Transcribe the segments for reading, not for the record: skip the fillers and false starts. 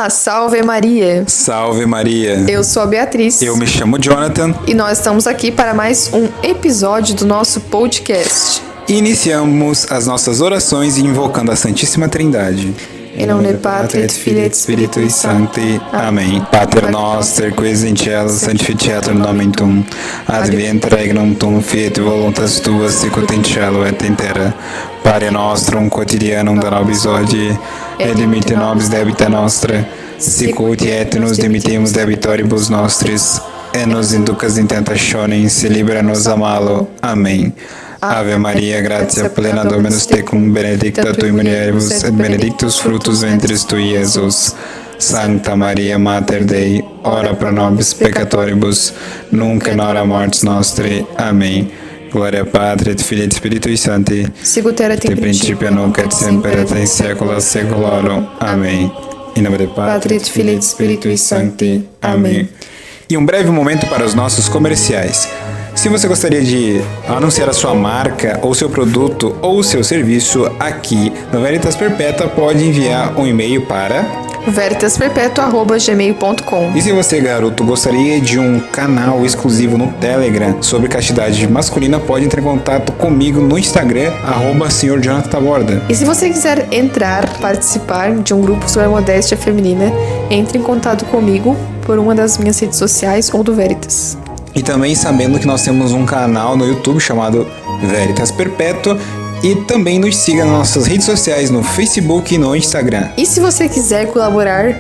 Olá, salve Maria! Salve Maria! Eu sou a Beatriz. Eu me chamo Jonathan. E nós estamos aqui para mais um episódio do nosso podcast. Iniciamos as nossas orações invocando a Santíssima Trindade. Em nome do Patri et Filii et Spiritui Sancti. Amém. Pater noster, qui es in cielo, sanctificetur nomen tuum. Advent regnum tuum, fiat voluntas tua, sicut in cielo et in terra. Pane nostrum quotidianum da nobis hodie, et dimitte nobis debita nostra, sicut et nos dimittimus debitoribus nostris, et nos inducas in tentationem, se libera nos a malo. Amém. Ave Maria, gratia plena Dominus tecum, benedicta tui mulieribus, et benedictus fructus ventris tui, Iesus. Sancta Maria, Mater Dei, ora pro nobis peccatoribus, nunc et hora mortis nostri. Amém. Gloria Patri et Filii et Spiritui Sancti, Sicut erat in principio nunc et semper et in saecula saeculorum. Amém. Em nome do Patri et Filii et Spiritui Sancti. Amém. E um breve momento para os nossos comerciais. Se você gostaria de anunciar a sua marca, ou seu produto, ou seu serviço aqui no Veritas Perpétua, pode enviar um e-mail para veritasperpetua@gmail.com. E se você, garoto, gostaria de um canal exclusivo no Telegram sobre castidade masculina, pode entrar em contato comigo no Instagram, @senhorjonathan_taborda. E se você quiser participar de um grupo sobre a modéstia feminina, entre em contato comigo por uma das minhas redes sociais ou do Veritas. E também sabendo que nós temos um canal no YouTube chamado Veritas Perpétua. E também nos siga nas nossas redes sociais, no Facebook e no Instagram. E se você quiser colaborar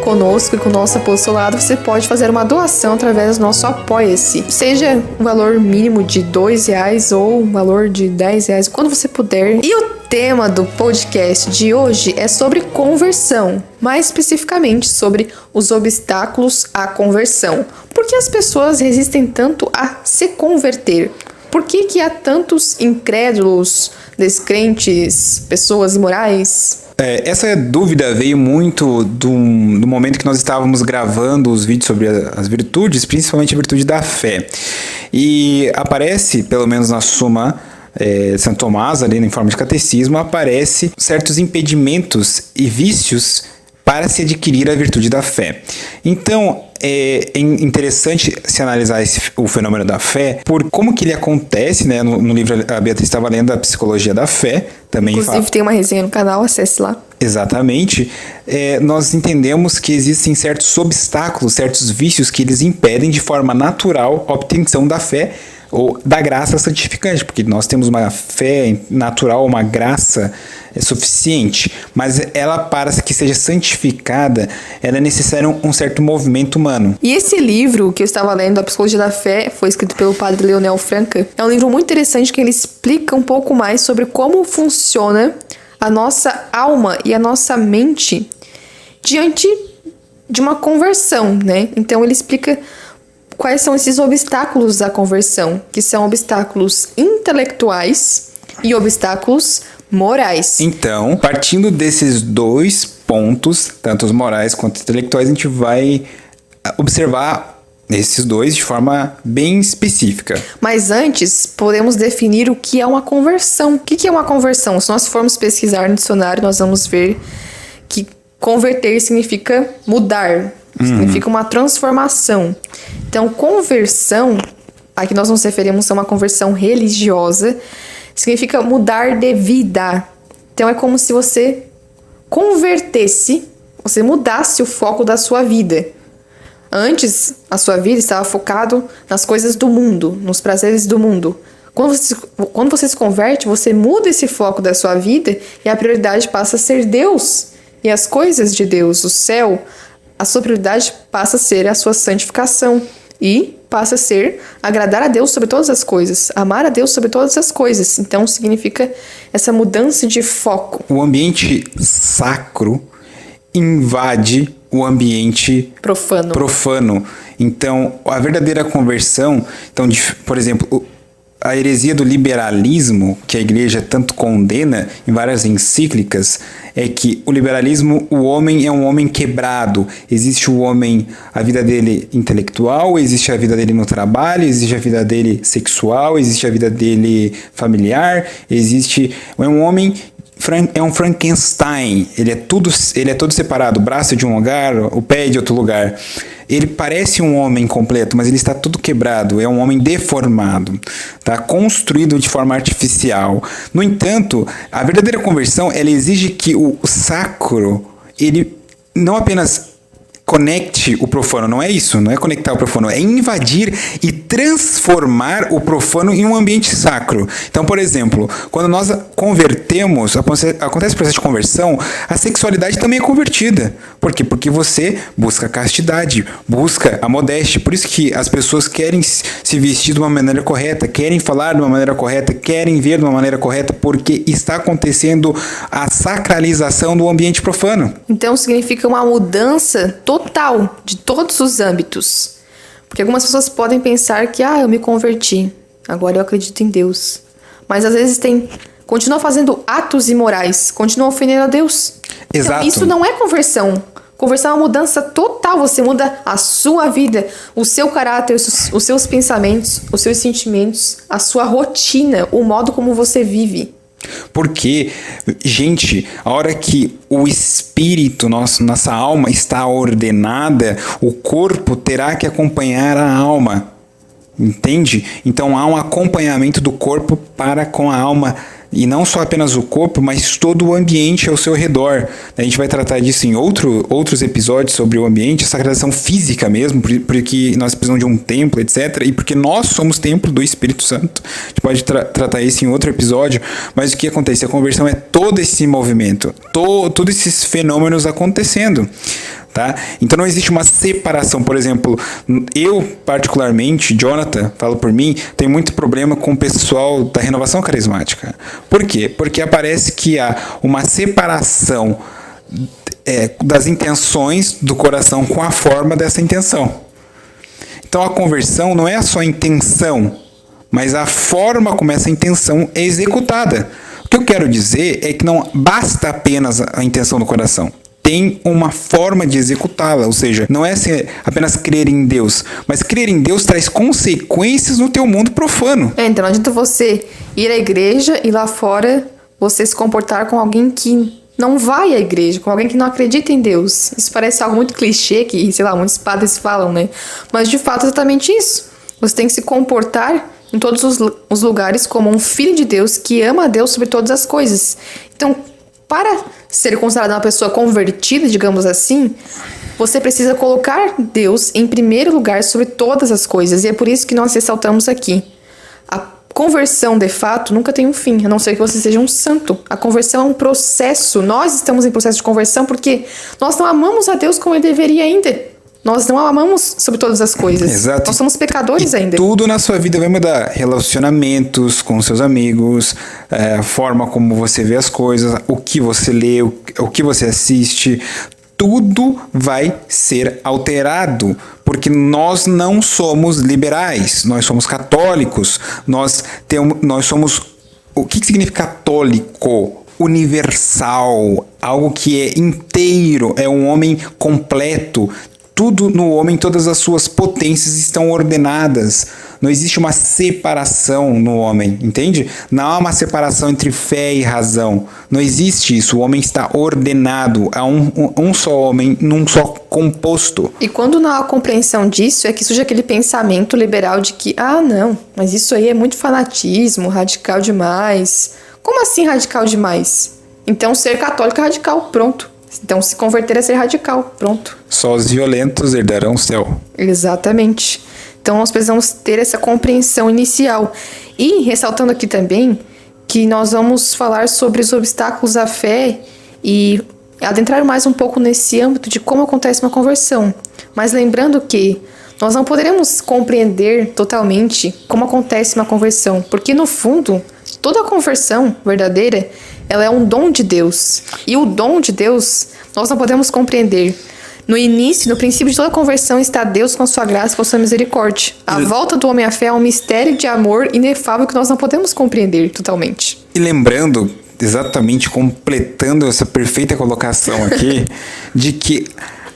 conosco e com o nosso apostolado, você pode fazer uma doação através do nosso Apoia-se. Seja um valor mínimo de R$2 ou um valor de R$10, quando você puder. E o tema do podcast de hoje é sobre conversão. Mais especificamente sobre os obstáculos à conversão. Por que as pessoas resistem tanto a se converter? Por que há tantos incrédulos, descrentes, pessoas imorais? Essa dúvida veio muito do momento que nós estávamos gravando os vídeos sobre as virtudes, principalmente a virtude da fé. E aparece, pelo menos na Suma Santo Tomás, ali em forma de catecismo, aparece certos impedimentos e vícios para se adquirir a virtude da fé. Então, é interessante se analisar o fenômeno da fé, por como que ele acontece, né? No livro, a Beatriz estava lendo a Psicologia da Fé, também inclusive tem uma resenha no canal, acesse lá. Exatamente. Nós entendemos que existem certos obstáculos, certos vícios que eles impedem de forma natural a obtenção da fé ou da graça santificante, porque nós temos uma fé natural, uma graça suficiente, mas ela, para que seja santificada, ela é necessário um certo movimento humano. E esse livro que eu estava lendo, A Psicologia da Fé, foi escrito pelo padre Leonel Franca, é um livro muito interessante que ele explica um pouco mais sobre como funciona a nossa alma e a nossa mente diante de uma conversão, né? Então ele explica quais são esses obstáculos da conversão, que são obstáculos intelectuais e obstáculos morais. Então, partindo desses dois pontos, tanto os morais quanto os intelectuais, a gente vai observar esses dois de forma bem específica. Mas antes, podemos definir o que é uma conversão. O que é uma conversão? Se nós formos pesquisar no dicionário, nós vamos ver que converter significa mudar, significa uma transformação. Então, conversão, a que nós nos referimos a uma conversão religiosa, significa mudar de vida. Então, é como se você convertesse, você mudasse o foco da sua vida. Antes, a sua vida estava focado nas coisas do mundo, nos prazeres do mundo. Quando você se converte, você muda esse foco da sua vida e a prioridade passa a ser Deus e as coisas de Deus, o céu. A sua prioridade passa a ser a sua santificação e passa a ser agradar a Deus sobre todas as coisas, amar a Deus sobre todas as coisas. Então significa essa mudança de foco. O ambiente sacro invade o ambiente profano. Então, a verdadeira conversão, então, por exemplo, a heresia do liberalismo, que a igreja tanto condena em várias encíclicas, é que o liberalismo, o homem é um homem quebrado. Existe o homem, a vida dele intelectual, existe a vida dele no trabalho, existe a vida dele sexual, existe a vida dele familiar, é um homem é um Frankenstein. Ele é todo separado. O braço de um lugar, o pé de outro lugar. Ele parece um homem completo, mas ele está todo quebrado. É um homem deformado, tá? Construído de forma artificial. No entanto, a verdadeira conversão, ela exige que o sacro, ele não apenas conecte o profano, não é isso, não é conectar o profano, é invadir e transformar o profano em um ambiente sacro. Então, por exemplo, quando nós convertemos, acontece o processo de conversão, a sexualidade também é convertida. Por quê? Porque você busca a castidade, busca a modéstia. Por isso que as pessoas querem se vestir de uma maneira correta, querem falar de uma maneira correta, querem ver de uma maneira correta, porque está acontecendo a sacralização do ambiente profano. Então significa uma mudança total de todos os âmbitos. Porque algumas pessoas podem pensar que, eu me converti, agora eu acredito em Deus. Mas às vezes continua fazendo atos imorais, continua ofendendo a Deus. Exato. Então, isso não é conversão. Conversão é uma mudança total. Você muda a sua vida, o seu caráter, os seus pensamentos, os seus sentimentos, a sua rotina, o modo como você vive. Porque, gente, a hora que o espírito, nossa alma está ordenada, o corpo terá que acompanhar a alma. Entende? Então há um acompanhamento do corpo para com a alma. E não só apenas o corpo, mas todo o ambiente ao seu redor. A gente vai tratar disso em outros episódios sobre o ambiente, a sagradação física mesmo, porque nós precisamos de um templo, etc. E porque nós somos templo do Espírito Santo. A gente pode tratar isso em outro episódio, mas o que acontece? A conversão é todo esse movimento, todos esses fenômenos acontecendo. Tá? Então não existe uma separação. Por exemplo, eu particularmente, Jonathan, falo por mim, tenho muito problema com o pessoal da renovação carismática. Por quê? Porque parece que há uma separação das intenções do coração com a forma dessa intenção. Então a conversão não é só a intenção, mas a forma como essa intenção é executada. O que eu quero dizer é que não basta apenas a intenção do coração. Tem uma forma de executá-la, ou seja, não é apenas crer em Deus, mas crer em Deus traz consequências no teu mundo profano. Então não adianta você ir à igreja e lá fora você se comportar com alguém que não vai à igreja, com alguém que não acredita em Deus. Isso parece algo muito clichê que, sei lá, muitos padres falam, né? Mas de fato é exatamente isso. Você tem que se comportar em todos os lugares como um filho de Deus que ama a Deus sobre todas as coisas. Então, para ser considerada uma pessoa convertida, digamos assim, você precisa colocar Deus em primeiro lugar sobre todas as coisas. E é por isso que nós ressaltamos aqui. A conversão, de fato, nunca tem um fim, a não ser que você seja um santo. A conversão é um processo. Nós estamos em processo de conversão porque nós não amamos a Deus como Ele deveria ainda. Nós não amamos sobre todas as coisas. Exato. Nós somos pecadores ainda. Tudo na sua vida vai mudar. Relacionamentos com seus amigos, a forma como você vê as coisas, o que você lê, o que você assiste. Tudo vai ser alterado. Porque nós não somos liberais. Nós somos católicos. Nós somos... O que significa católico? Universal. Algo que é inteiro. É um homem completo. Tudo no homem, todas as suas potências estão ordenadas. Não existe uma separação no homem, entende? Não há uma separação entre fé e razão. Não existe isso. O homem está ordenado a um só homem, num só composto. E quando não há compreensão disso, é que surge aquele pensamento liberal de que, não, mas isso aí é muito fanatismo, radical demais. Como assim radical demais? Então ser católico é radical, pronto. Então, se converter é ser radical. Pronto. Só os violentos herdarão o céu. Exatamente. Então, nós precisamos ter essa compreensão inicial. E, ressaltando aqui também, que nós vamos falar sobre os obstáculos à fé e adentrar mais um pouco nesse âmbito de como acontece uma conversão. Mas lembrando que nós não poderemos compreender totalmente como acontece uma conversão. Porque, no fundo, toda conversão verdadeira, ela é um dom de Deus. E o dom de Deus, nós não podemos compreender. No início, no princípio de toda conversão, está Deus com a sua graça e com a sua misericórdia. A volta do homem à fé é um mistério de amor inefável que nós não podemos compreender totalmente. E lembrando, exatamente completando essa perfeita colocação aqui, de que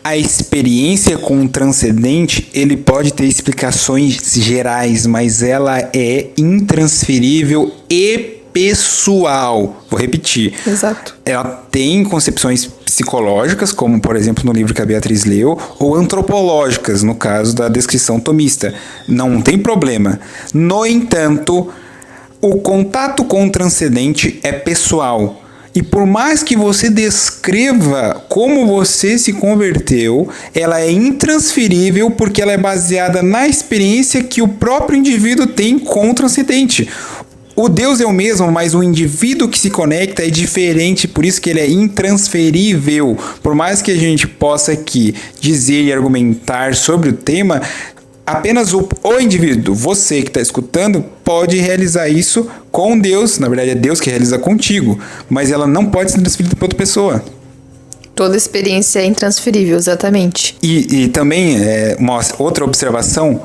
a experiência com o transcendente, ele pode ter explicações gerais, mas ela é intransferível e pessoal. Vou repetir. Exato. Ela tem concepções psicológicas, como por exemplo no livro que a Beatriz leu, ou antropológicas, no caso da descrição tomista. Não tem problema. No entanto, o contato com o transcendente é pessoal. E por mais que você descreva como você se converteu, ela é intransferível porque ela é baseada na experiência que o próprio indivíduo tem com o transcendente. O Deus é o mesmo, mas o indivíduo que se conecta é diferente, por isso que ele é intransferível. Por mais que a gente possa aqui dizer e argumentar sobre o tema, apenas o indivíduo, você que está escutando, pode realizar isso com Deus. Na verdade, é Deus que realiza contigo, mas ela não pode ser transferida para outra pessoa. Toda experiência é intransferível, exatamente. E também, uma outra observação,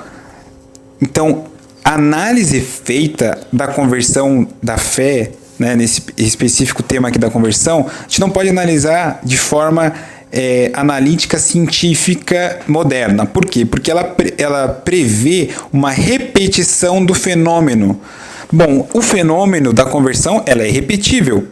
então, a análise feita da conversão da fé, né, nesse específico tema aqui da conversão, a gente não pode analisar de forma analítica científica moderna. Por quê? Porque ela prevê uma repetição do fenômeno. Bom, o fenômeno da conversão ela é repetível,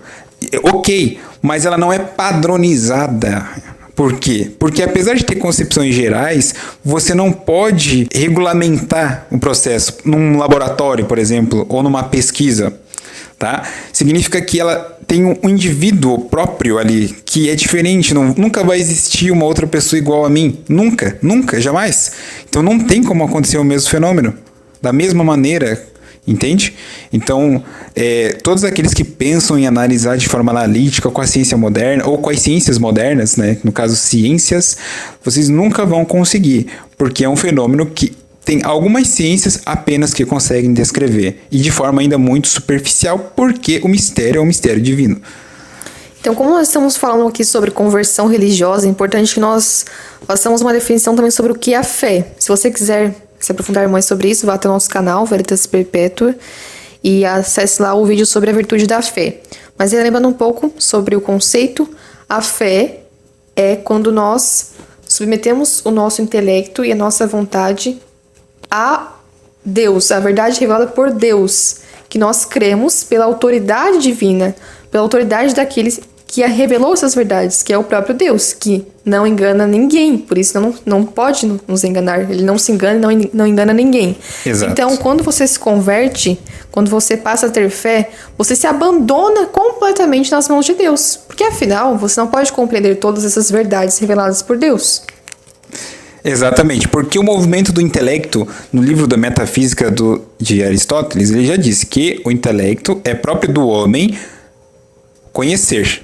ok, mas ela não é padronizada. Por quê? Porque apesar de ter concepções gerais, você não pode regulamentar o processo num laboratório, por exemplo, ou numa pesquisa. Tá? Significa que ela tem um indivíduo próprio ali, que é diferente, nunca vai existir uma outra pessoa igual a mim. Nunca, nunca, jamais. Então não tem como acontecer o mesmo fenômeno, da mesma maneira, entende? Então, todos aqueles que pensam em analisar de forma analítica com a ciência moderna, ou com as ciências modernas, né? No caso ciências, vocês nunca vão conseguir, porque é um fenômeno que tem algumas ciências apenas que conseguem descrever, e de forma ainda muito superficial, porque o mistério é um mistério divino. Então, como nós estamos falando aqui sobre conversão religiosa, é importante que nós façamos uma definição também sobre o que é a fé. Se você quiser se aprofundar mais sobre isso, vá até o nosso canal, Veritas Perpétua, e acesse lá o vídeo sobre a virtude da fé. Mas lembrando um pouco sobre o conceito, a fé é quando nós submetemos o nosso intelecto e a nossa vontade a Deus, a verdade revelada por Deus, que nós cremos pela autoridade divina, pela autoridade daquele que revelou essas verdades, que é o próprio Deus, que não engana ninguém, por isso não pode nos enganar, ele não se engana e não engana ninguém. Exato. Então, quando você se converte, quando você passa a ter fé, você se abandona completamente nas mãos de Deus, porque afinal, você não pode compreender todas essas verdades reveladas por Deus. Exatamente, porque o movimento do intelecto, no livro da Metafísica de Aristóteles, ele já disse que o intelecto é próprio do homem conhecer.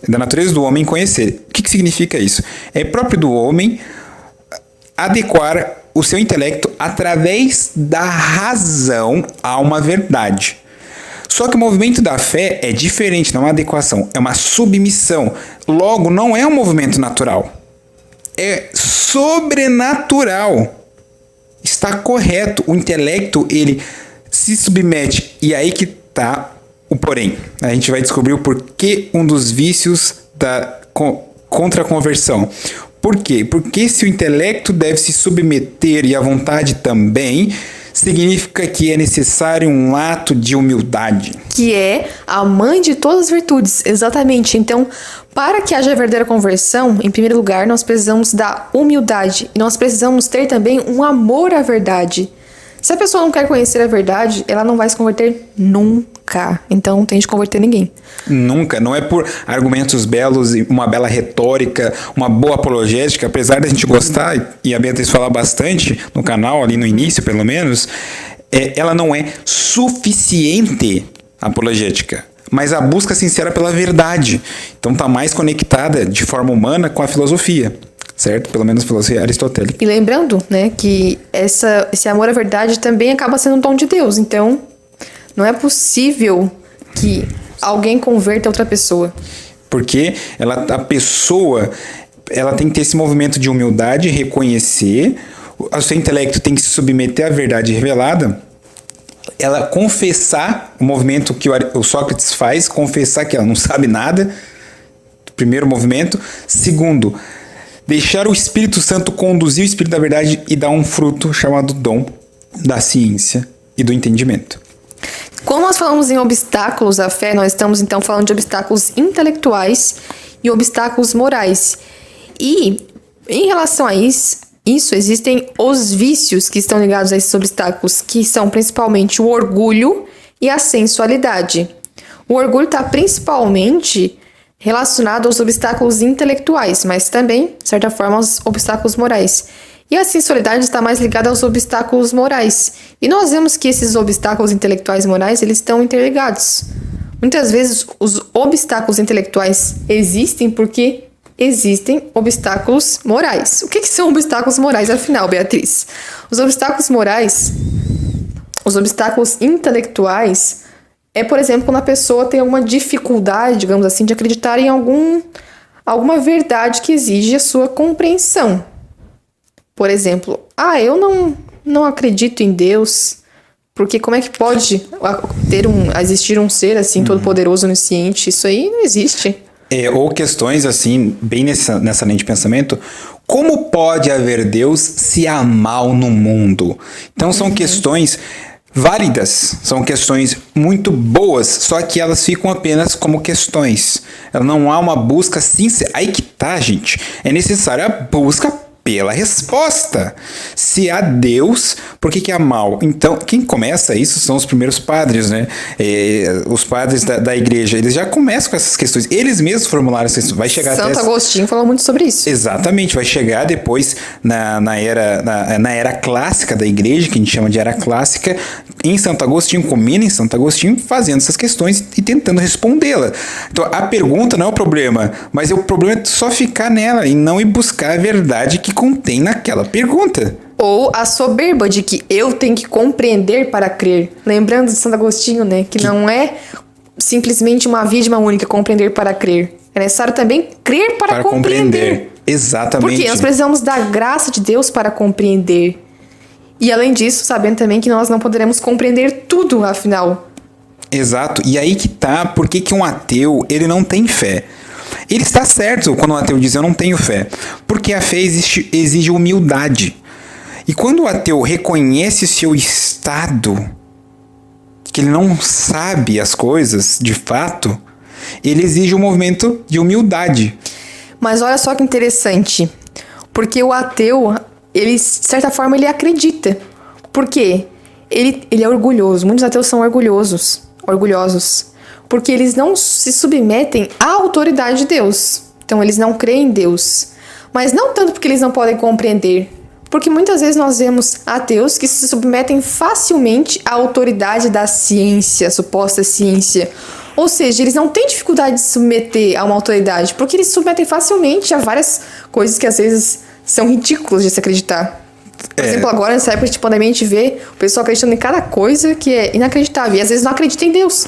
É da natureza do homem conhecer. O que significa isso? É próprio do homem adequar o seu intelecto através da razão a uma verdade. Só que o movimento da fé é diferente, não é uma adequação, é uma submissão. Logo, não é um movimento natural. É sobrenatural. Está correto. O intelecto, ele se submete. E aí que está o porém. A gente vai descobrir o porquê um dos vícios da contra-conversão. Por quê? Porque se o intelecto deve se submeter e a vontade também, significa que é necessário um ato de humildade. Que é a mãe de todas as virtudes, exatamente. Então, para que haja verdadeira conversão, em primeiro lugar, nós precisamos da humildade. E nós precisamos ter também um amor à verdade. Se a pessoa não quer conhecer a verdade, ela não vai se converter nunca. Então, não tem de converter ninguém. Nunca. Não é por argumentos belos e uma bela retórica, uma boa apologética, apesar da gente gostar, e a Beatriz fala bastante no canal, ali no início pelo menos, ela não é suficiente apologética, mas a busca sincera pela verdade. Então está mais conectada de forma humana com a filosofia. Certo? Pelo menos filosofia aristotélica. E lembrando, né, que esse amor à verdade também acaba sendo um dom de Deus. Então, não é possível que alguém converta outra pessoa. Porque a pessoa ela tem que ter esse movimento de humildade, reconhecer, o seu intelecto tem que se submeter à verdade revelada, ela confessar, o movimento que o Sócrates faz, confessar que ela não sabe nada, primeiro movimento. Segundo, deixar o Espírito Santo conduzir o Espírito da verdade e dar um fruto chamado dom da ciência e do entendimento. Quando nós falamos em obstáculos à fé, nós estamos então falando de obstáculos intelectuais e obstáculos morais. E em relação a isso existem os vícios que estão ligados a esses obstáculos, que são principalmente o orgulho e a sensualidade. O orgulho está principalmente relacionado aos obstáculos intelectuais, mas também, de certa forma, aos obstáculos morais. E a sensualidade está mais ligada aos obstáculos morais. E nós vemos que esses obstáculos intelectuais e morais, eles estão interligados. Muitas vezes, os obstáculos intelectuais existem porque existem obstáculos morais. O que são obstáculos morais, afinal, Beatriz? Os obstáculos morais, os obstáculos intelectuais, por exemplo, quando a pessoa tem alguma dificuldade, digamos assim, de acreditar em alguma verdade que exige a sua compreensão. Por exemplo, eu não acredito em Deus, porque como é que pode existir um ser assim todo-poderoso, onisciente? Isso aí não existe. Ou questões assim, bem nessa linha de pensamento, como pode haver Deus se há mal no mundo? Então são questões válidas, são questões muito boas, só que elas ficam apenas como questões. Não há uma busca sincera. Aí que tá, gente. É necessária a busca pela resposta. Se há Deus, por que há mal? Então, quem começa isso são os primeiros padres, né? Os padres da igreja, eles já começam com essas questões. Eles mesmos formularam essas questões. Vai chegar Santo Agostinho falou muito sobre isso. Exatamente. Vai chegar depois na era clássica da igreja, que a gente chama de era clássica, em Santo Agostinho, comendo em Santo Agostinho, fazendo essas questões e tentando respondê-la. Então, a pergunta não é o problema, mas o problema é só ficar nela e não ir buscar a verdade que contém naquela pergunta. Ou a soberba de que eu tenho que compreender para crer. Lembrando de Santo Agostinho, né? Que não é simplesmente uma via de uma única, compreender para crer. É necessário também crer para compreender. Exatamente. Porque nós precisamos da graça de Deus para compreender. E além disso, sabendo também que nós não poderemos compreender tudo, afinal. Exato. E aí que tá, por que um ateu, ele não tem fé? Ele está certo quando o ateu diz eu não tenho fé, porque a fé exige humildade. E quando o ateu reconhece seu estado, que ele não sabe as coisas de fato, ele exige um movimento de humildade. Mas olha só que interessante, porque o ateu, ele, de certa forma, ele acredita. Por quê? Ele é orgulhoso. Muitos ateus são orgulhosos. Porque eles não se submetem à autoridade de Deus. Então, eles não creem em Deus. Mas não tanto porque eles não podem compreender. Porque muitas vezes nós vemos ateus que se submetem facilmente à autoridade da ciência, a suposta ciência. Ou seja, eles não têm dificuldade de se submeter a uma autoridade, porque eles se submetem facilmente a várias coisas que às vezes são ridículas de se acreditar. Por exemplo, agora nessa época de pandemia a gente vê o pessoal acreditando em cada coisa que é inacreditável. E às vezes não acredita em Deus.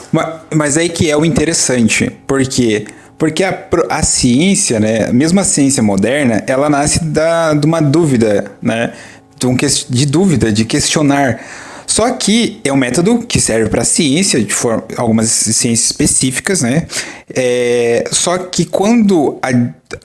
Mas aí que é o interessante. Por quê? Porque a ciência, né, mesmo a ciência moderna, ela nasce de uma dúvida, né? De dúvida, de questionar. Só que é um método que serve para a ciência, algumas ciências específicas, né? Só que quando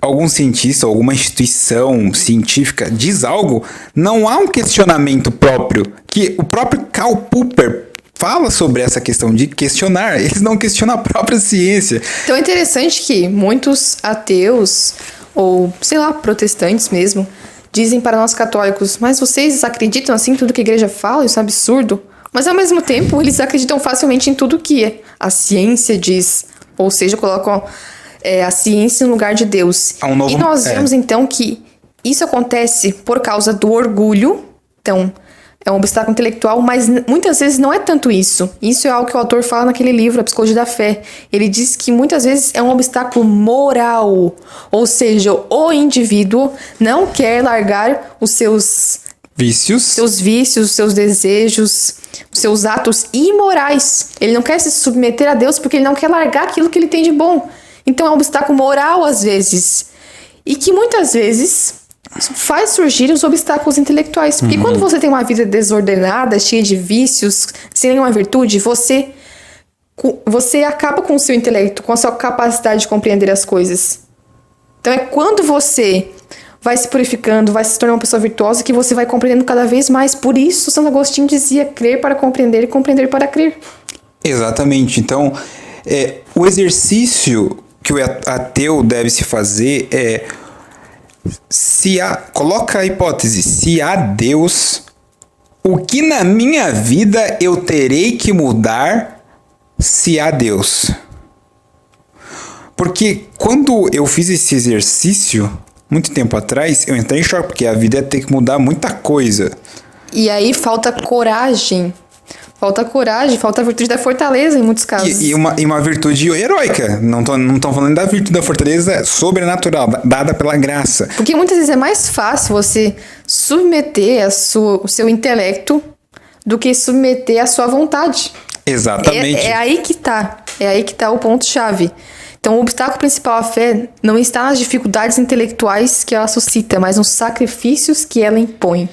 algum cientista, alguma instituição científica diz algo, não há um questionamento próprio, que o próprio Karl Popper fala sobre essa questão de questionar. Eles não questionam a própria ciência. Então é interessante que muitos ateus, ou sei lá, protestantes mesmo, dizem para nós católicos, mas vocês acreditam assim em tudo que a igreja fala? Isso é um absurdo. Mas ao mesmo tempo, eles acreditam facilmente em tudo que a ciência diz. Ou seja, colocam a ciência no lugar de Deus. E nós vemos então que isso acontece por causa do orgulho. Então, é um obstáculo intelectual, mas muitas vezes não é tanto isso. Isso é algo que o autor fala naquele livro, A Psicologia da Fé. Ele diz que muitas vezes é um obstáculo moral. Ou seja, o indivíduo não quer largar os seus vícios, os seus desejos, os seus atos imorais. Ele não quer se submeter a Deus porque ele não quer largar aquilo que ele tem de bom. Então é um obstáculo moral às vezes. E que muitas vezes faz surgir os obstáculos intelectuais. Porque quando você tem uma vida desordenada, cheia de vícios, sem nenhuma virtude, você acaba com o seu intelecto, com a sua capacidade de compreender as coisas. Então é quando você vai se purificando, vai se tornar uma pessoa virtuosa, que você vai compreendendo cada vez mais. Por isso, Santo Agostinho dizia crer para compreender e compreender para crer. Exatamente. Então, o exercício que o ateu deve se fazer é coloca a hipótese, se há Deus, o que na minha vida eu terei que mudar se há Deus? Porque quando eu fiz esse exercício, muito tempo atrás, eu entrei em choque, porque a vida ia ter que mudar muita coisa. E aí falta coragem. Falta coragem, falta a virtude da fortaleza em muitos casos. E uma virtude heróica. Não tô falando da virtude da fortaleza sobrenatural, dada pela graça. Porque muitas vezes é mais fácil você submeter o seu intelecto do que submeter a sua vontade. Exatamente. É aí que tá. É aí que tá o ponto-chave. Então, o obstáculo principal à fé não está nas dificuldades intelectuais que ela suscita, mas nos sacrifícios que ela impõe.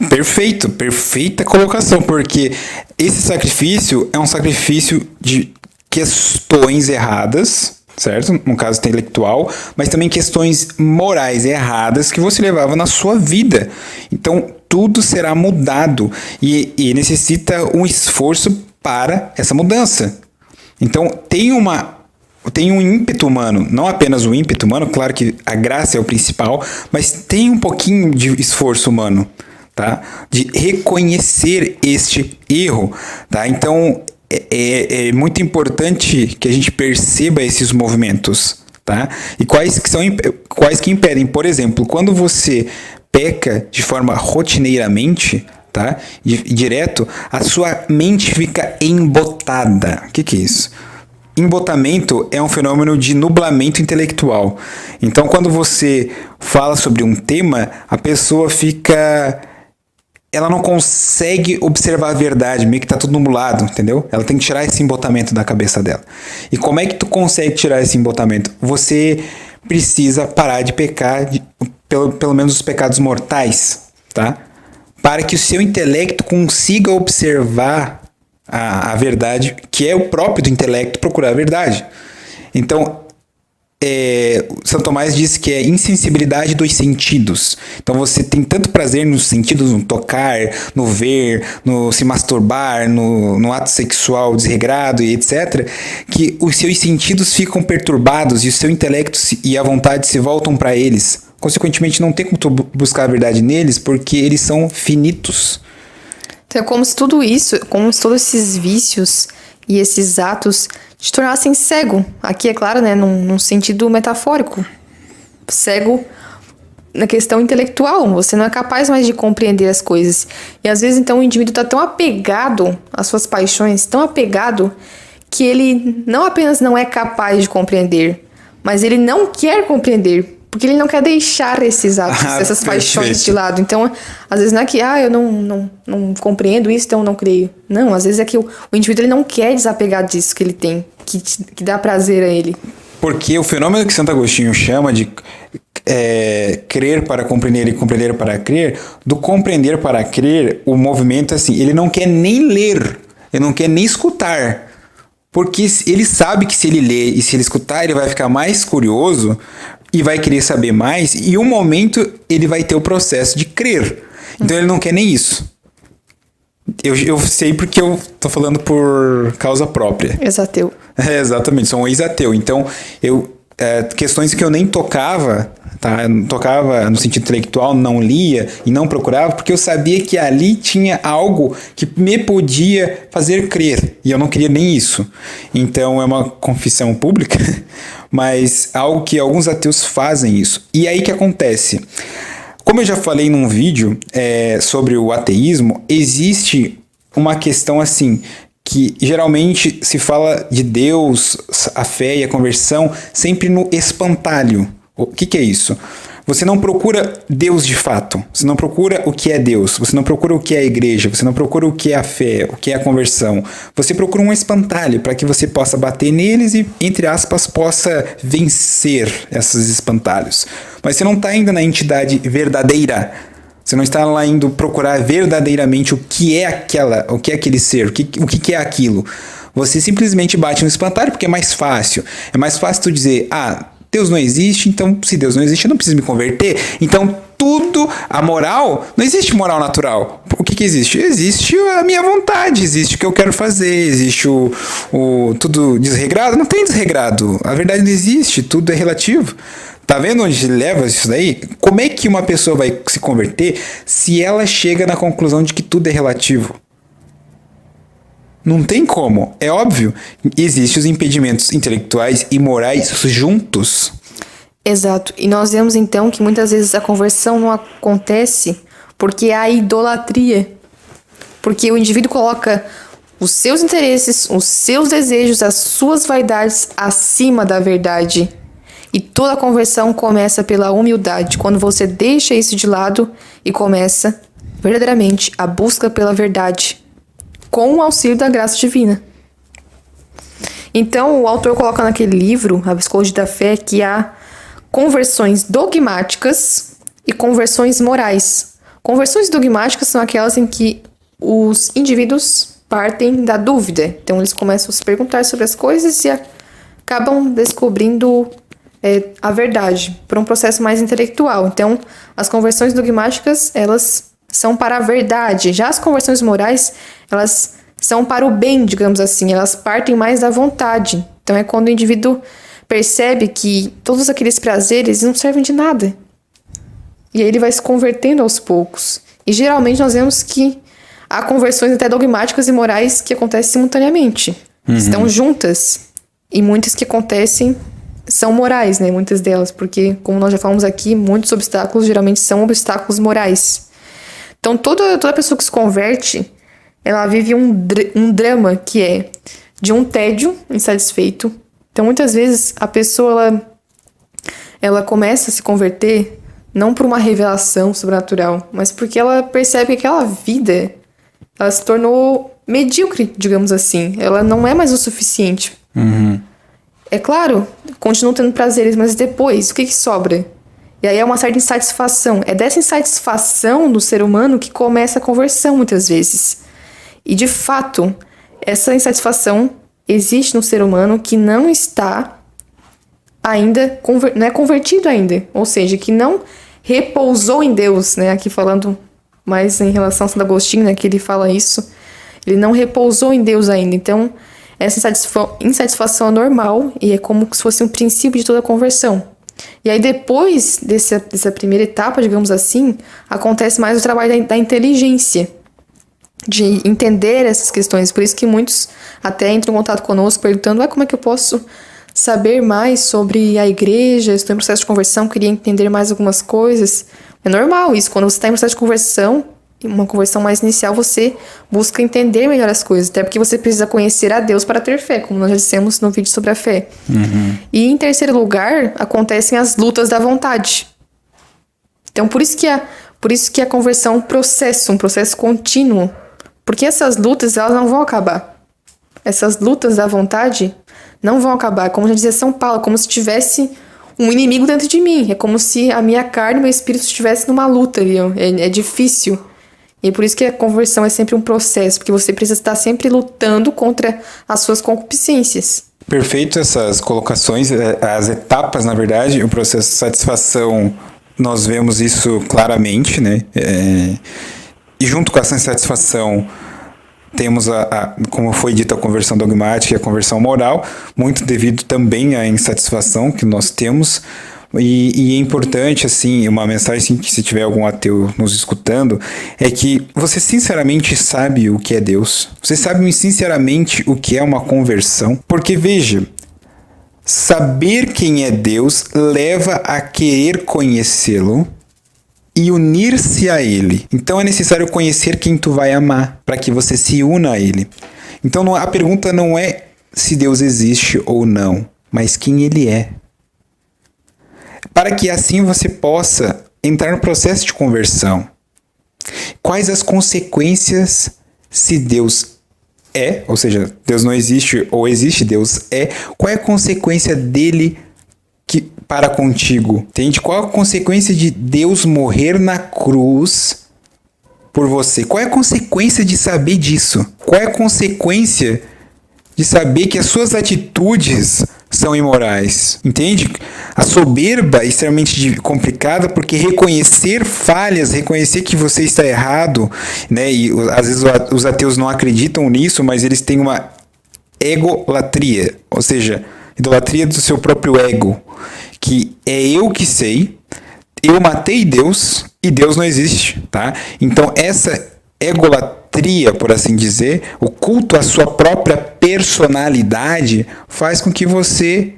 Perfeito, perfeita colocação, porque esse sacrifício é um sacrifício de questões erradas, certo? No caso intelectual, mas também questões morais erradas que você levava na sua vida. Então, tudo será mudado e necessita um esforço para essa mudança. Então, tem um ímpeto humano, não apenas o ímpeto humano, claro que a graça é o principal, mas tem um pouquinho de esforço humano, tá? De reconhecer este erro, tá? Então, é muito importante que a gente perceba esses movimentos, tá? E quais que impedem. Por exemplo, quando você peca de forma rotineiramente, tá? Direto, a sua mente fica embotada. O que é isso? Embotamento é um fenômeno de nublamento intelectual. Então, quando você fala sobre um tema, a pessoa ela não consegue observar a verdade, meio que tá tudo nublado, entendeu? Ela tem que tirar esse embotamento da cabeça dela. E como é que tu consegue tirar esse embotamento? Você precisa parar de pecar, pelo menos os pecados mortais, tá? Para que o seu intelecto consiga observar a verdade, que é o próprio do intelecto procurar a verdade. Então, São Tomás diz que é insensibilidade dos sentidos. Então você tem tanto prazer nos sentidos, no tocar, no ver, no se masturbar, no ato sexual desregrado e etc., que os seus sentidos ficam perturbados e o seu intelecto e a vontade se voltam para eles. Consequentemente, não tem como tu buscar a verdade neles porque eles são finitos. Então é como se tudo isso, como se todos esses vícios e esses atos te tornassem cego. Aqui, é claro, né, num sentido metafórico. Cego na questão intelectual. Você não é capaz mais de compreender as coisas. E às vezes, então, o indivíduo está tão apegado às suas paixões, tão apegado, que ele não apenas não é capaz de compreender, mas ele não quer compreender. Porque ele não quer deixar esses atos, essas paixões de lado. Então, às vezes não é que, eu não compreendo isso, então eu não creio. Não, às vezes é que o indivíduo ele não quer desapegar disso que ele tem, que dá prazer a ele. Porque o fenômeno que Santo Agostinho chama de crer para compreender e compreender para crer, do compreender para crer, o movimento assim, ele não quer nem ler, ele não quer nem escutar. Porque ele sabe que se ele ler e se ele escutar, ele vai ficar mais curioso e vai querer saber mais, e um momento ele vai ter o processo de crer. Então ele não quer nem isso. Eu sei porque eu tô falando por causa própria. Ex-ateu. Exatamente, sou um ex-ateu. Então, questões que eu nem tocava, tá? Eu não tocava no sentido intelectual, não lia e não procurava, porque eu sabia que ali tinha algo que me podia fazer crer, e eu não queria nem isso. Então, é uma confissão pública, mas algo que alguns ateus fazem isso. E aí que acontece? Como eu já falei num vídeo sobre o ateísmo, existe uma questão assim, que geralmente se fala de Deus, a fé e a conversão sempre no espantalho. O que é isso? Você não procura Deus de fato, você não procura o que é Deus, você não procura o que é a igreja, você não procura o que é a fé, o que é a conversão. Você procura um espantalho para que você possa bater neles e, entre aspas, possa vencer esses espantalhos. Mas você não está ainda na entidade verdadeira. Você não está lá indo procurar verdadeiramente o que é aquele ser, o que é aquilo. Você simplesmente bate no espantalho porque é mais fácil. É mais fácil tu dizer, Deus não existe, então se Deus não existe eu não preciso me converter. Então a moral, não existe moral natural. O que existe? Existe a minha vontade, existe o que eu quero fazer, existe o tudo desregrado. Não tem desregrado. A verdade não existe, tudo é relativo. Tá vendo onde leva isso daí? Como é que uma pessoa vai se converter se ela chega na conclusão de que tudo é relativo? Não tem como. É óbvio. Existem os impedimentos intelectuais e morais juntos. Exato. E nós vemos então que muitas vezes a conversão não acontece porque há idolatria. Porque o indivíduo coloca os seus interesses, os seus desejos, as suas vaidades acima da verdade. E toda a conversão começa pela humildade, quando você deixa isso de lado e começa verdadeiramente a busca pela verdade, com o auxílio da graça divina. Então, o autor coloca naquele livro, A Psicologia da Fé, que há conversões dogmáticas e conversões morais. Conversões dogmáticas são aquelas em que os indivíduos partem da dúvida. Então, eles começam a se perguntar sobre as coisas e acabam descobrindo a verdade, por um processo mais intelectual. Então, as conversões dogmáticas, elas são para a verdade. Já as conversões morais, elas são para o bem, digamos assim. Elas partem mais da vontade. Então, é quando o indivíduo percebe que todos aqueles prazeres não servem de nada. E aí ele vai se convertendo aos poucos. E geralmente nós vemos que há conversões até dogmáticas e morais que acontecem simultaneamente. Estão juntas. E muitas que acontecem são morais, né? Muitas delas, porque, como nós já falamos aqui, muitos obstáculos geralmente são obstáculos morais. Então, toda pessoa que se converte, ela vive um drama que é de um tédio insatisfeito. Então, muitas vezes, a pessoa, ela começa a se converter não por uma revelação sobrenatural, mas porque ela percebe que aquela vida, ela se tornou medíocre, digamos assim. Ela não é mais o suficiente. É claro, continuam tendo prazeres, mas depois, o que sobra? E aí é uma certa insatisfação. É dessa insatisfação do ser humano que começa a conversão, muitas vezes. E, de fato, essa insatisfação existe no ser humano que não está ainda, não é convertido ainda. Ou seja, que não repousou em Deus, né? Aqui falando mais em relação a Santo Agostinho, né? Que ele fala isso. Ele não repousou em Deus ainda. Então, essa insatisfação é normal e é como se fosse um princípio de toda conversão. E aí depois dessa primeira etapa, digamos assim, acontece mais o trabalho da inteligência, de entender essas questões. Por isso que muitos até entram em contato conosco perguntando como é que eu posso saber mais sobre a igreja, estou em processo de conversão, queria entender mais algumas coisas. É normal isso, quando você está em processo de conversão, uma conversão mais inicial, você busca entender melhor as coisas, até porque você precisa conhecer a Deus para ter fé, como nós já dissemos no vídeo sobre a fé. E em terceiro lugar, acontecem as lutas da vontade. Então, por isso que a conversão é um processo contínuo, porque essas lutas, elas não vão acabar. Essas lutas da vontade não vão acabar. Como já dizia São Paulo, como se tivesse um inimigo dentro de mim. É como se a minha carne e meu espírito estivessem numa luta ali. É difícil. E é por isso que a conversão é sempre um processo, porque você precisa estar sempre lutando contra as suas concupiscências. Perfeito essas colocações, as etapas, na verdade, o processo de satisfação, nós vemos isso claramente, né? E junto com essa insatisfação, temos, como foi dito, a conversão dogmática e a conversão moral, muito devido também à insatisfação que nós temos. E é importante, assim, uma mensagem que se tiver algum ateu nos escutando, é que você sinceramente sabe o que é Deus. Você sabe sinceramente o que é uma conversão. Porque, veja, saber quem é Deus leva a querer conhecê-lo e unir-se a Ele. Então é necessário conhecer quem tu vai amar, para que você se una a Ele. Então a pergunta não é se Deus existe ou não, mas quem Ele é. Para que assim você possa entrar no processo de conversão. Quais as consequências se Deus é, ou seja, Deus não existe ou existe, Deus é, qual é a consequência dele para contigo? Entende? Qual a consequência de Deus morrer na cruz por você? Qual é a consequência de saber disso? Qual é a consequência de saber que as suas atitudes são imorais, entende? A soberba é extremamente complicada porque reconhecer falhas, reconhecer que você está errado, né? E às vezes os ateus não acreditam nisso, mas eles têm uma egolatria, ou seja, idolatria do seu próprio ego, que é eu que sei, eu matei Deus e Deus não existe, tá? Então essa egolatria, por assim dizer, o culto à sua própria personalidade faz com que você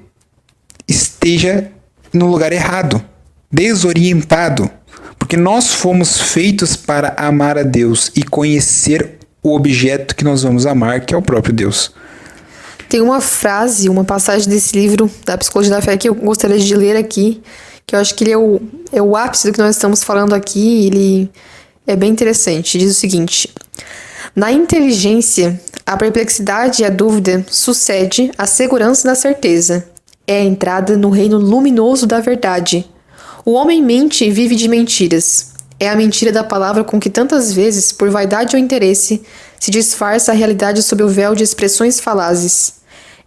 esteja no lugar errado, desorientado, porque nós fomos feitos para amar a Deus e conhecer o objeto que nós vamos amar, que é o próprio Deus. Tem uma frase, uma passagem desse livro da Psicologia da Fé que eu gostaria de ler aqui, que eu acho que ele é o ápice do que nós estamos falando aqui, ele é bem interessante. Diz o seguinte: na inteligência, a perplexidade e a dúvida sucede à segurança da certeza. É a entrada no reino luminoso da verdade. O homem mente e vive de mentiras. É a mentira da palavra com que tantas vezes, por vaidade ou interesse, se disfarça a realidade sob o véu de expressões falazes.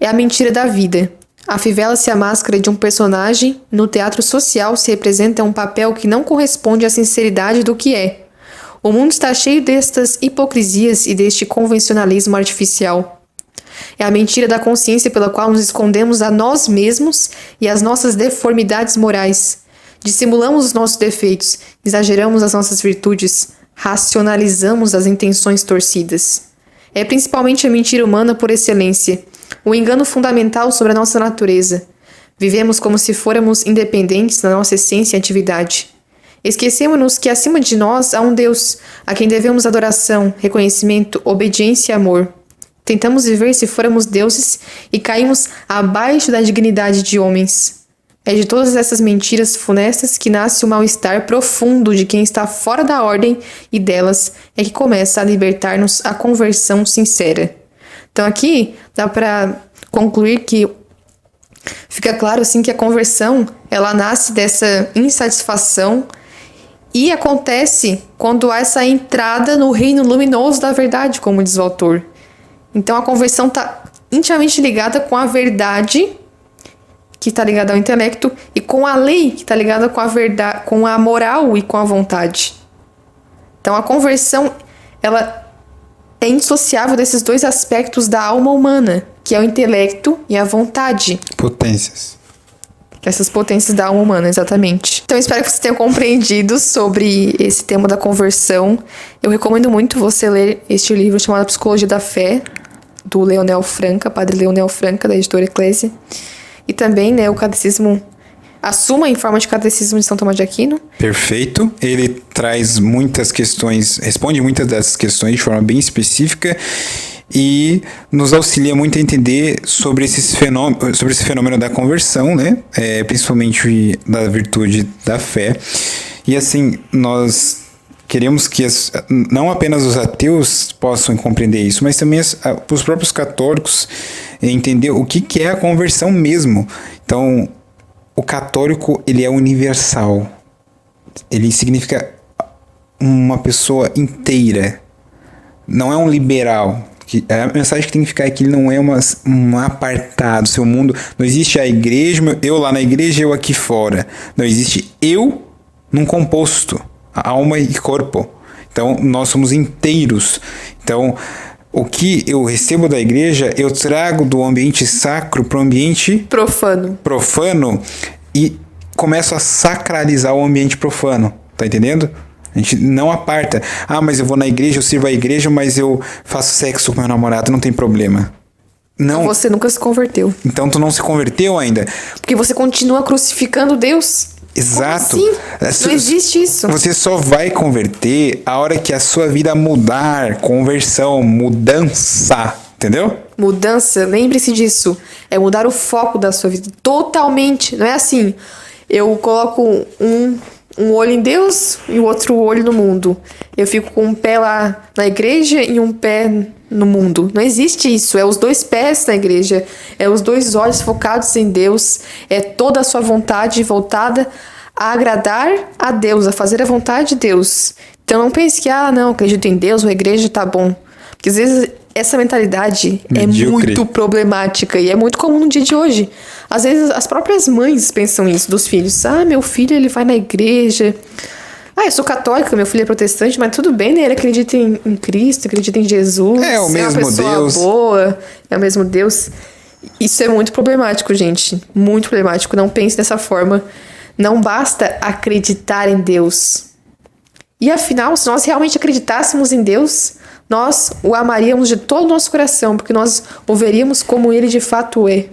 É a mentira da vida. Afivela-se a máscara de um personagem, no teatro social se representa um papel que não corresponde à sinceridade do que é. O mundo está cheio destas hipocrisias e deste convencionalismo artificial. É a mentira da consciência pela qual nos escondemos a nós mesmos e as nossas deformidades morais. Dissimulamos os nossos defeitos, exageramos as nossas virtudes, racionalizamos as intenções torcidas. É principalmente a mentira humana por excelência, o engano fundamental sobre a nossa natureza. Vivemos como se fôramos independentes da nossa essência e atividade. Esquecemos-nos que acima de nós há um Deus, a quem devemos adoração, reconhecimento, obediência e amor. Tentamos viver se fôramos deuses e caímos abaixo da dignidade de homens. É de todas essas mentiras funestas que nasce o mal-estar profundo de quem está fora da ordem e delas é que começa a libertar-nos a conversão sincera. Então aqui dá para concluir que fica claro assim que a conversão ela nasce dessa insatisfação e acontece quando há essa entrada no reino luminoso da verdade, como diz o autor. Então a conversão está intimamente ligada com a verdade, que está ligada ao intelecto, e com a lei, que está ligada com a verdade, com a moral e com a vontade. Então a conversão ela é indissociável desses dois aspectos da alma humana, que é o intelecto e a vontade. Potências. Essas potências da alma humana, exatamente. Então, espero que vocês tenham compreendido sobre esse tema da conversão. Eu recomendo muito você ler este livro chamado Psicologia da Fé, do Leonel Franca, Padre Leonel Franca, da editora Eclésia. E também, né, o Catecismo, a Suma em forma de Catecismo de São Tomás de Aquino. Perfeito. Ele traz muitas questões, responde muitas dessas questões de forma bem específica e nos auxilia muito a entender sobre esse fenômeno da conversão, né? Principalmente da virtude da fé. E assim, nós queremos que não apenas os ateus possam compreender isso, mas também os próprios católicos entender o que é a conversão mesmo. Então, o católico, ele é universal. Ele significa uma pessoa inteira. Não é um liberal. A mensagem que tem que ficar aqui não é um apartado. Seu mundo, não existe a igreja, eu lá na igreja, eu aqui fora. Não existe eu num composto, alma e corpo. Então, nós somos inteiros. Então, o que eu recebo da igreja, eu trago do ambiente sacro para o ambiente profano e começo a sacralizar o ambiente profano. Tá entendendo? A gente não aparta. Ah, mas eu vou na igreja, eu sirvo a igreja, mas eu faço sexo com meu namorado, não tem problema. Não. Você nunca se converteu. Então tu não se converteu ainda. Porque você continua crucificando Deus. Exato. Como assim? Não existe isso. Você só vai converter a hora que a sua vida mudar. Conversão, mudança. Entendeu? Mudança, lembre-se disso. É mudar o foco da sua vida totalmente. Não é assim, eu coloco um olho em Deus e o outro olho no mundo. Eu fico com um pé lá na igreja e um pé no mundo. Não existe isso. É os dois pés na igreja. É os dois olhos focados em Deus. É toda a sua vontade voltada a agradar a Deus, a fazer a vontade de Deus. Então não pense que, não, acredito em Deus, a igreja tá bom. Porque às vezes essa mentalidade é Medíocre. muito problemática e é muito comum no dia de hoje. Às vezes as próprias mães pensam isso dos filhos. Meu filho ele vai na igreja. Eu sou católica, meu filho é protestante, mas tudo bem, né? Ele acredita em Cristo, acredita em Jesus. É o mesmo uma pessoa Deus. boa, é o mesmo Deus. Isso é muito problemático, gente. Muito problemático. Não pense dessa forma. Não basta acreditar em Deus. E afinal, se nós realmente acreditássemos em Deus, nós o amaríamos de todo o nosso coração, porque nós o veríamos como ele de fato é.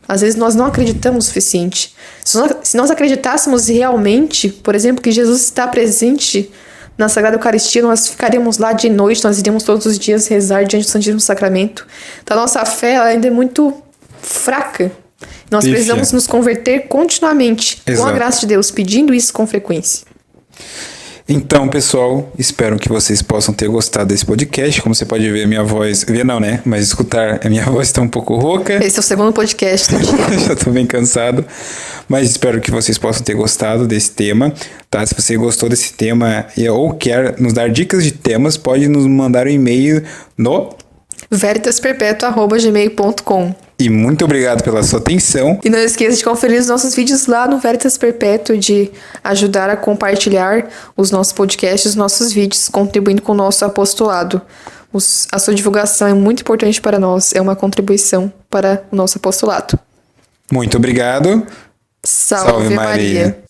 Às vezes nós não acreditamos o suficiente. Se nós acreditássemos realmente, por exemplo, que Jesus está presente na Sagrada Eucaristia, nós ficaríamos lá de noite, nós iríamos todos os dias rezar diante do Santíssimo Sacramento. Então a nossa fé ela ainda é muito fraca. Nós precisamos nos converter continuamente, com a Exato. graça de Deus, pedindo isso com frequência. Então, pessoal, espero que vocês possam ter gostado desse podcast. Como você pode ver, minha voz... Ver não, né? Mas escutar, a minha voz está um pouco rouca. Esse é o segundo podcast do dia. Já tô bem cansado. Mas espero que vocês possam ter gostado desse tema, tá? Se você gostou desse tema ou quer nos dar dicas de temas, pode nos mandar um e-mail no... veritasperpetua@gmail.com. E muito obrigado pela sua atenção. E não esqueça de conferir os nossos vídeos lá no Veritas Perpétua, de ajudar a compartilhar os nossos podcasts, os nossos vídeos, contribuindo com o nosso apostolado. A sua divulgação é muito importante para nós, é uma contribuição para o nosso apostolado. Muito obrigado. Salve Maria.